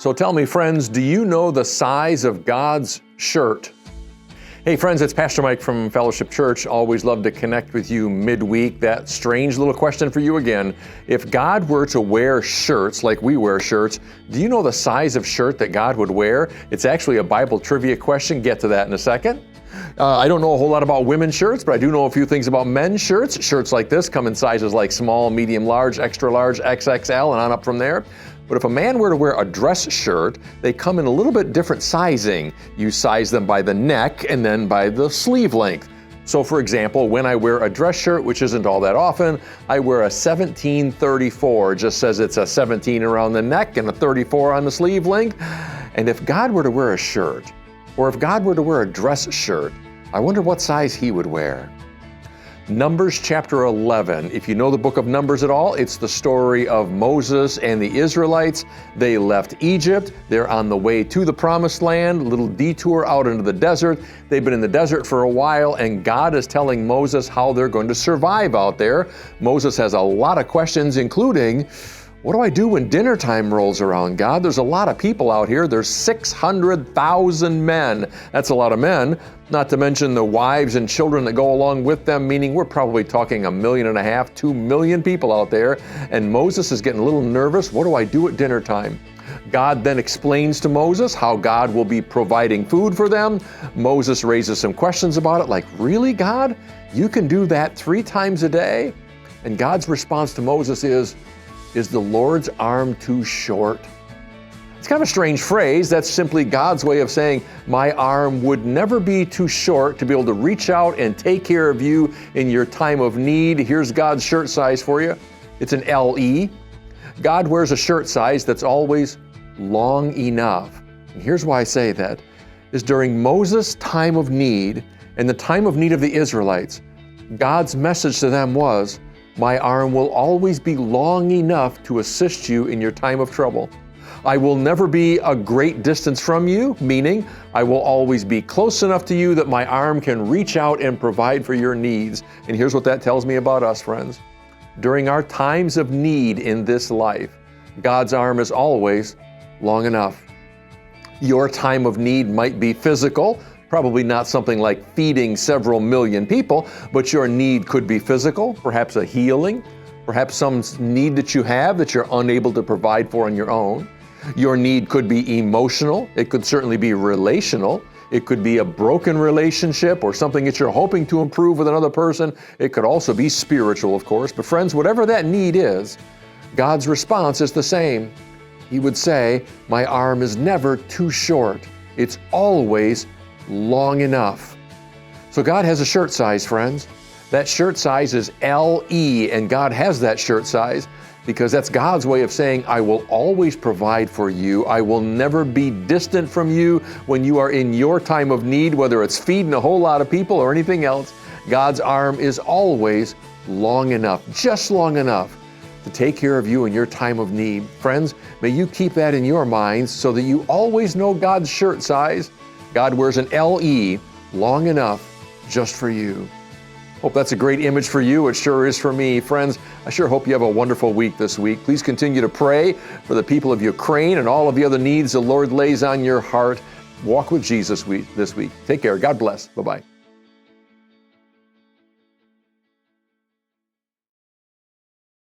So tell me, friends, do you know the size of God's shirt? Hey friends, it's Pastor Mike from Fellowship Church. Always love to connect with you midweek. That strange little question for you again. If God were to wear shirts like we wear shirts, do you know the size of shirt that God would wear? It's actually a Bible trivia question. Get to that in a second. I don't know a whole lot about women's shirts, but I do know a few things about men's shirts. Shirts like this come in sizes like small, medium, large, extra large, XXL, and on up from there. But if a man were to wear a dress shirt, they come in a little bit different sizing. You size them by the neck and then by the sleeve length. So for example, when I wear a dress shirt, which isn't all that often, I wear a 1734. It just says it's a 17 around the neck and a 34 on the sleeve length. And if God were to wear a shirt, or if God were to wear a dress shirt, I wonder what size he would wear. Numbers chapter 11. If you know the book of Numbers at all, it's the story of Moses and the Israelites. They left Egypt. They're on the way to the promised land, a little detour out into the desert. They've been in the desert for a while, and God is telling Moses how they're going to survive out there. Moses has a lot of questions, including, what do I do when dinner time rolls around, God? There's a lot of people out here. There's 600,000 men. That's a lot of men, not to mention the wives and children that go along with them, meaning we're probably talking 1.5 million, 2 million people out there. And Moses is getting a little nervous. What do I do at dinner time? God then explains to Moses how God will be providing food for them. Moses raises some questions about it, like, really, God? You can do that 3 times a day? And God's response to Moses is the Lord's arm too short? It's kind of a strange phrase. That's simply God's way of saying, my arm would never be too short to be able to reach out and take care of you in your time of need. Here's God's shirt size for you. It's an LE. God wears a shirt size that's always long enough. And here's why I say that, is during Moses' time of need and the time of need of the Israelites, God's message to them was, my arm will always be long enough to assist you in your time of trouble. I will never be a great distance from you, meaning I will always be close enough to you that my arm can reach out and provide for your needs. And here's what that tells me about us, friends. During our times of need in this life, God's arm is always long enough. Your time of need might be physical, probably not something like feeding several million people, but your need could be physical, perhaps a healing, perhaps some need that you have that you're unable to provide for on your own. Your need could be emotional. It could certainly be relational. It could be a broken relationship or something that you're hoping to improve with another person. It could also be spiritual, of course. But friends, whatever that need is, God's response is the same. He would say, my arm is never too short. It's always long enough. So God has a shirt size, friends. That shirt size is LE, and God has that shirt size because that's God's way of saying, I will always provide for you. I will never be distant from you when you are in your time of need, whether it's feeding a whole lot of people or anything else. God's arm is always long enough, just long enough to take care of you in your time of need. Friends, may you keep that in your minds so that you always know God's shirt size. God wears an LE, long enough just for you. Hope that's a great image for you. It sure is for me. Friends, I sure hope you have a wonderful week this week. Please continue to pray for the people of Ukraine and all of the other needs the Lord lays on your heart. Walk with Jesus this week. Take care. God bless. Bye-bye.